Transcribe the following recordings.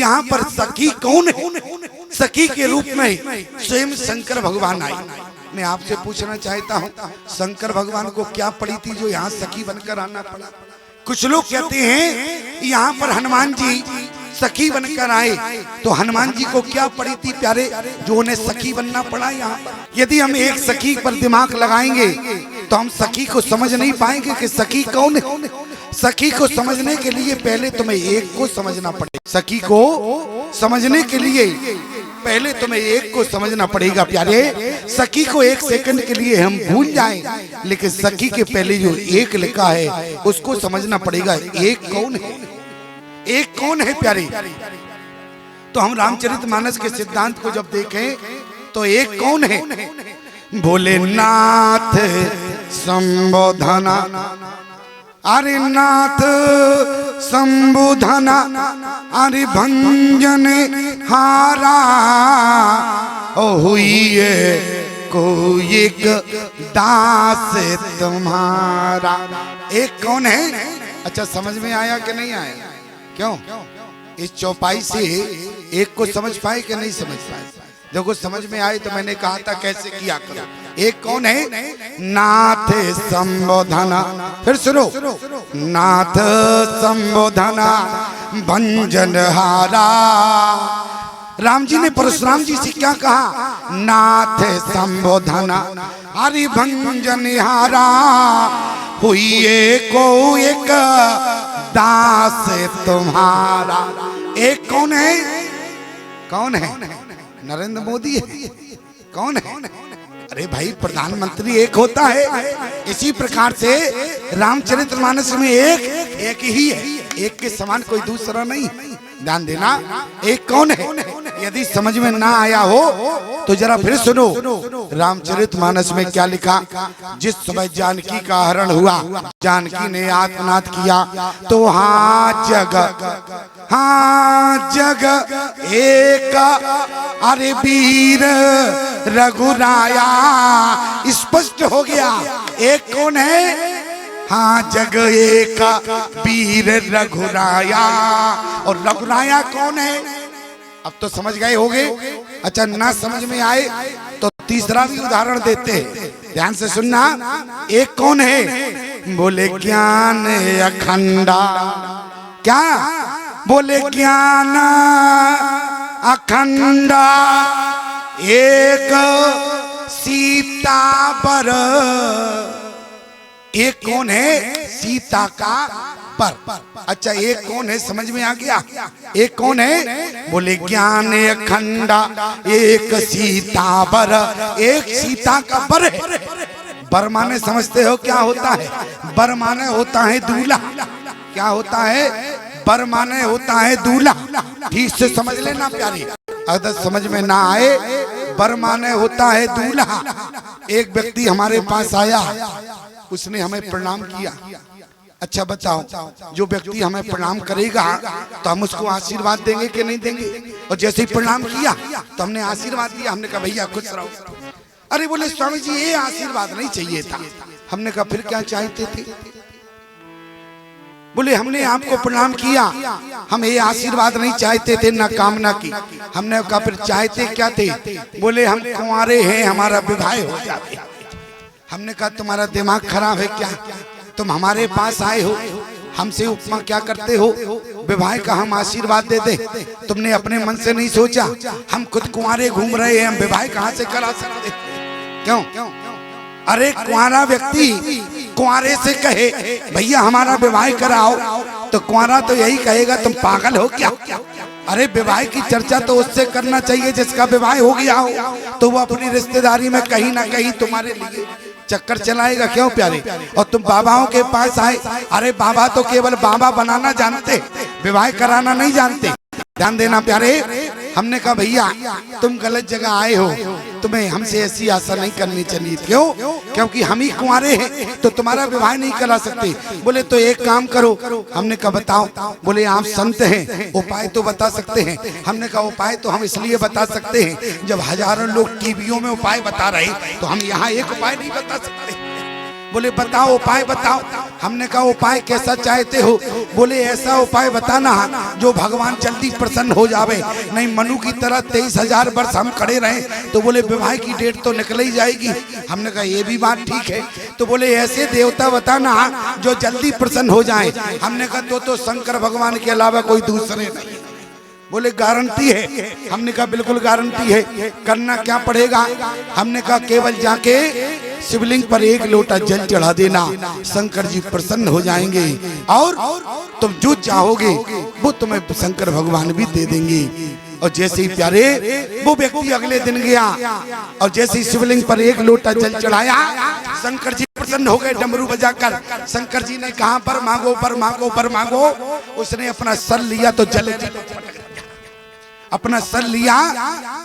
यहाँ पर सखी कौन है? सखी के रूप में स्वयं शंकर भगवान आए। मैं आपसे पूछना चाहता हूँ, शंकर भगवान को क्या पड़ी थी जो यहाँ सखी बनकर आना पड़ा? कुछ लोग कहते हैं यहाँ पर हनुमान जी सखी बनकर आए, तो हनुमान जी को क्या पड़ी थी प्यारे जो उन्हें सखी बनना पड़ा यहाँ पर? यदि हम एक सखी पर दिमाग लगाएंगे तो हम सखी को समझ नहीं पाएंगे कि सखी कौन है। सखी को समझने के लिए पहले तुम्हें एक को समझना पड़ेगा। सखी को समझने के लिए पहले तुम्हें एक को समझना पड़ेगा प्यारे। सखी को एक सेकंड के लिए हम भूल जाएं, लेकिन सखी के पहले जो एक लिखा है उसको समझना पड़ेगा। एक कौन है? एक कौन है प्यारे? तो हम रामचरितमानस के सिद्धांत को जब देखें तो एक कौन है? भोलेनाथ संबोधना, अरे नाथ संबोधना, अरे भंजन हारा हुई को एक दास तुम्हारा। एक कौन है? अच्छा, समझ में आया कि नहीं आया? क्यों? इस चौपाई से एक को समझ पाए कि नहीं समझ पाए? देखो, समझ में आए तो मैंने कहा था कैसे किया करो। एक कौन है? नाथ संबोधना, फिर सुनो, नाथ संबोधना भंजन हारा। राम जी ने परशुराम जी से क्या कहा? नाथ संबोधना हरि भंजन हारा हुई को एक दास तुम्हारा। एक कौन है? कौन है? नरेंद्र मोदी है? कौन है? अरे भाई, प्रधानमंत्री एक होता है। इसी प्रकार से रामचरितमानस में एक ही है, एक के समान कोई दूसरा नहीं। ध्यान देना, एक कौन है? यदि समझ में ना आया हो तो जरा फिर सुनो। रामचरितमानस में क्या लिखा? जिस समय जानकी का हरण हुआ, जानकी ने आत्मनाद किया तो हाँ जग एक, अरे वीर रघुराया। स्पष्ट हो गया एक कौन है? हाँ, जग एक वीर रघुराया। और रघुराया कौन है? अब तो समझ गए होगे। अच्छा, ना समझ में आए तो तीसरा भी उदाहरण देते हैं, ध्यान से सुनना। एक कौन है? बोले ज्ञान अखंडा। क्या? बोले ज्ञान अखंडा एक सीता पर। एक कौन है? सीता का पर। अच्छा, एक कौन है? समझ में आ गया? एक कौन है? बोले ज्ञान अखंडा एक सीता पर। एक सीता का बर है। बर माने समझते हो क्या होता है? बर माने होता है दूल्हा। क्या होता है? बर माने होता है दूल्हा। ठीक से समझ लेना प्यारी, अगर समझ में ना आए, बर माने होता है दूल्हा। एक व्यक्ति हमारे पास आया, उसने हमें प्रणाम किया। अच्छा बताओ, जो व्यक्ति हमें प्रणाम करेगा तो हम उसको आशीर्वाद देंगे कि नहीं देंगे? और जैसे ही प्रणाम किया तो हमने आशीर्वाद दिया। हमने कहा भैया खुश रहो। अरे बोले स्वामी जी, ये आशीर्वाद नहीं चाहिए था। हमने कहा फिर क्या चाहते थे? बोले हमने आपको प्रणाम किया, हम ये आशीर्वाद नहीं चाहते थे, ना कामना की। हमने कहा फिर चाहते क्या थे? बोले हम कुंवारे हैं, हमारा विवाह हो जाए। हमने कहा तुम्हारा दिमाग खराब है क्या? तुम हमारे पास आए हो, हमसे उपमा क्या करते हो? विवाह का हम आशीर्वाद दे दे। तुमने अपने मन से नहीं सोचा हम खुद कुंवारे घूम रहे हैं, हम विवाह कहाँ से करा सकते? क्यों? अरे कुंवारा व्यक्ति कुंवारे से कहे भैया हमारा विवाह कराओ, तो कुंवारा तो यही कहेगा तुम पागल हो क्या? अरे विवाह की चर्चा तो उससे करना चाहिए जिसका विवाह हो गया हो, तो वो अपनी रिश्तेदारी में कहीं ना कहीं तुम्हारे लिए चक्कर चलाएगा। क्यों प्यारे? और तुम बाबाओं के पास आए, अरे बाबा तो केवल बाबा बनाना जानते, विवाह कराना नहीं जानते। ध्यान देना प्यारे। हमने कहा भैया तुम गलत जगह आए हो, तुम्हें हमसे ऐसी आशा नहीं करनी चाहिए। क्यों? क्योंकि हम ही कुंवारे हैं तो तुम्हारा विवाह नहीं करा सकते। बोले तो एक काम करो। हमने कहा बताओ। बोले आप संत हैं, उपाय तो बता सकते हैं। हमने कहा उपाय तो हम इसलिए बता सकते हैं, जब हजारों लोग टीवियों में उपाय बता रहे तो हम यहाँ एक उपाय नहीं बता सकते? बोले बताओ उपाय बताओ। हमने कहा उपाय कैसा चाहते हो? बोले ऐसा उपाय बताना जो भगवान जल्दी प्रसन्न हो जावे, नहीं मनु की तरह 23,000 वर्ष हम खड़े रहे तो बोले विवाह की डेट तो निकल ही जाएगी। हमने कहा ये भी बात ठीक है। तो बोले ऐसे देवता बताना जो जल्दी प्रसन्न हो जाए। हमने कहा तो शंकर भगवान के अलावा कोई दूसरे नहीं। बोले गारंटी है? हमने कहा बिल्कुल गारंटी है। करना क्या पड़ेगा? हमने कहा केवल जाके शिवलिंग पर 1 लोटा जल चढ़ा देना, शंकर जी प्रसन्न हो जाएंगे और तुम जो चाहोगे वो तुम्हें शंकर भगवान भी दे देंगे। और जैसे ही प्यारे वो व्यक्ति अगले दिन गया और जैसे ही शिवलिंग पर 1 लोटा जल चढ़ाया, शंकर जी प्रसन्न हो गए डमरू बजाकर। शंकर जी ने कहा पर मांगो पर मांगो पर मांगो। उसने अपना सर लिया तो जले अपना सर लिया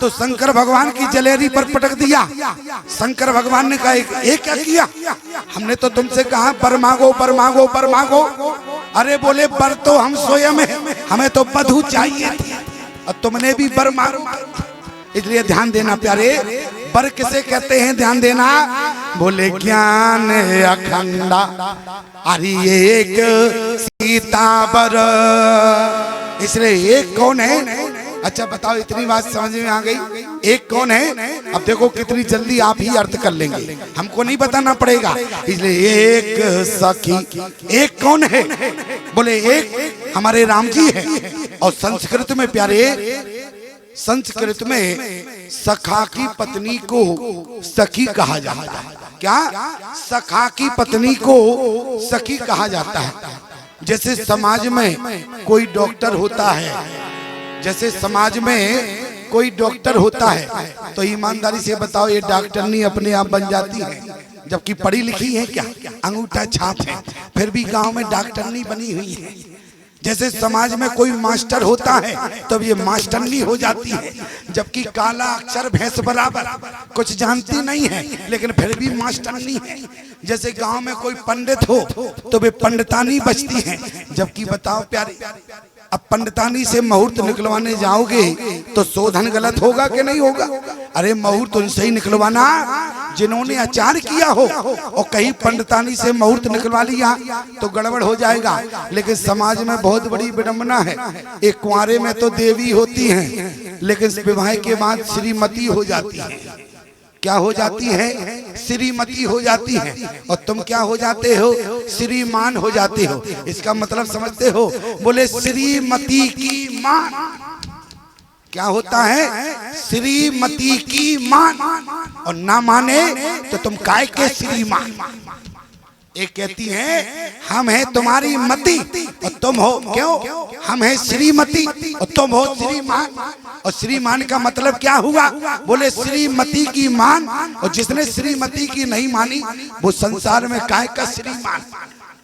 तो शंकर भगवान की जलेरी पर पटक दिया। शंकर भगवान ने कहा एक क्या किया? हमने तो तुमसे कहा पर मांगो पर मांगो पर मांगो। अरे बोले बर तो हम स्वयं है, हमें तो बधू चाहिए थी और तुमने भी बर मारो। इसलिए ध्यान देना प्यारे, बर किसे कहते हैं? ध्यान देना। बोले ज्ञान अखंडा अरे एक सीता बर। इसलिए एक कौन है? अच्छा बताओ, इतनी बात समझ में आ गई? एक कौन है? अब देखो कितनी जल्दी आप ही अर्थ कर लेंगे, हमको नहीं बताना पड़ेगा। इसलिए एक सखी, एक कौन है? बोले एक हमारे राम जी है। और संस्कृत में प्यारे, संस्कृत में सखा की पत्नी को सखी कहा जाता है। क्या? सखा की पत्नी को सखी कहा जाता है। जैसे समाज में कोई डॉक्टर होता है, जैसे समाज में कोई डॉक्टर होता है तो ईमानदारी से बताओ ये डॉक्टरनी अपने आप बन जाती है जबकि पढ़ी लिखी है क्या? अंगूठा छाप है फिर भी गांव में डॉक्टरनी बनी हुई है। जैसे समाज में कोई मास्टर होता है तब ये मास्टरनी हो जाती है जबकि काला अक्षर भैंस बराबर, कुछ जानती नहीं है लेकिन फिर भी मास्टरनी है। जैसे गांव में कोई पंडित हो तो वे पंडितानी बचती है, जबकि बताओ प्यारे अब पंडितानी से मुहूर्त निकलवाने जाओगे तो शोधन गलत होगा कि नहीं होगा? अरे मुहूर्त उनसे ही निकलवाना जिन्होंने आचार किया हो, और कहीं पंडितानी से मुहूर्त निकलवा लिया तो गड़बड़ हो जाएगा। लेकिन समाज में बहुत बड़ी विडंबना है, एक कुंवारे में तो देवी होती हैं लेकिन विवाह के बाद श्रीमती हो जाती है। क्या हो जाती है? श्रीमती हो जाती है। और तुम क्या हो जाते हो? श्रीमान हो जाते हो। इसका मतलब समझते हो? बोले श्रीमती की मान क्या होता है? श्रीमती की मान। और ना माने तो तुम काय के श्रीमान। एक कहती है हम है तुम्हारी मती और तुम हो क्यों? हम है श्रीमती और तुम हो श्रीमान। और श्रीमान का मतलब क्या हुआ? बोले श्रीमती की मान, और जिसने श्रीमती की नहीं मानी वो संसार में काय का श्रीमान।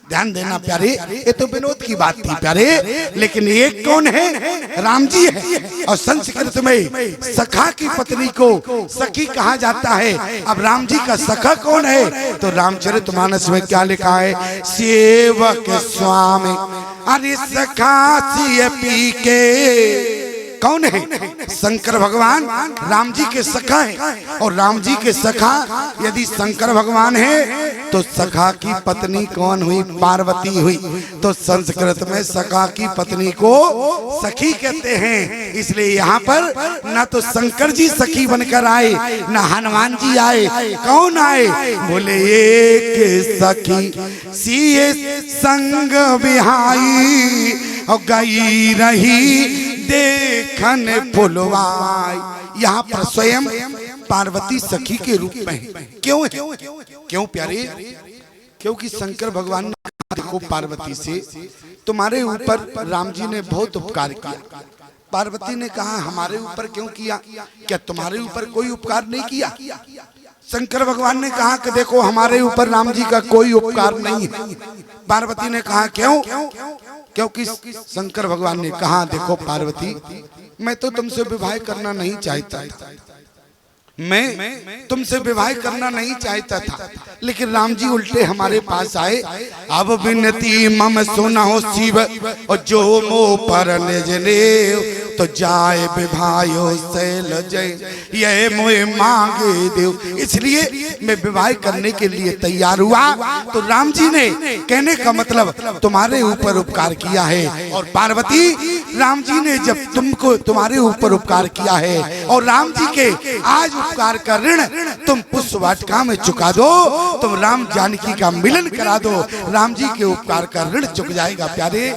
ध्यान देना प्यारे, ये तो विनोद की बात थी प्यारे, लेकिन एक कौन है? राम जी है। और संस्कृत में सखा की पत्नी को सखी कहा जाता है। अब राम जी का सखा कौन है? तो रामचरितमानस में क्या लिखा है? सेवक स्वामी अरे सखा सिय पी के। कौन है? शंकर भगवान राम जी के सखा है। और राम जी के सखा यदि शंकर भगवान है तो सखा की पत्नी कौन हुई? पार्वती हुई। तो संस्कृत में सखा की पत्नी को सखी कहते हैं। इसलिए यहाँ पर ना तो शंकर जी सखी बनकर आए ना हनुमान जी आए। कौन आए? बोले एक सखी सिए संग बिहाई और गई रही देखन फुलवाई। यहाँ पर स्वयं पार्वती सखी के रूप में है। क्यों है? क्यों प्यारे? क्योंकि शंकर भगवान ने देखो पार्वती से तुम्हारे ऊपर राम जी ने बहुत उपकार किया। पार्वती ने कहा हमारे ऊपर क्यों किया? क्या तुम्हारे ऊपर कोई उपकार नहीं किया? शंकर भगवान ने कहा कि देखो हमारे ऊपर राम जी का कोई उपकार नहीं है। पार्वती ने कहा क्यों? क्योंकि शंकर भगवान ने कहा देखो पार्वती मैं तो तुमसे विवाह करना नहीं चाहता, मैं तुमसे विवाह करना नहीं चाहता था, लेकिन राम जी उल्टे हमारे पास आए। अब विनती मम सुनो शिव और जो मोह पर निज लेव, तो जाए विवाहो सैल जय ये मोहे मांगे देव। इसलिए मैं विवाह करने के लिए तैयार हुआ। तो राम जी ने कहने का मतलब तुम्हारे ऊपर उपकार किया है, और पार्वती राम जी ने जब तुमको तुम्हारे ऊपर उपकार किया है और राम जी के आज उपकार का ऋण तुम पुष्प वाटिका में चुका दो, तुम राम जानकी का मिलन करा दो, राम जी के उपकार का ऋण चुक जाएगा प्यारे।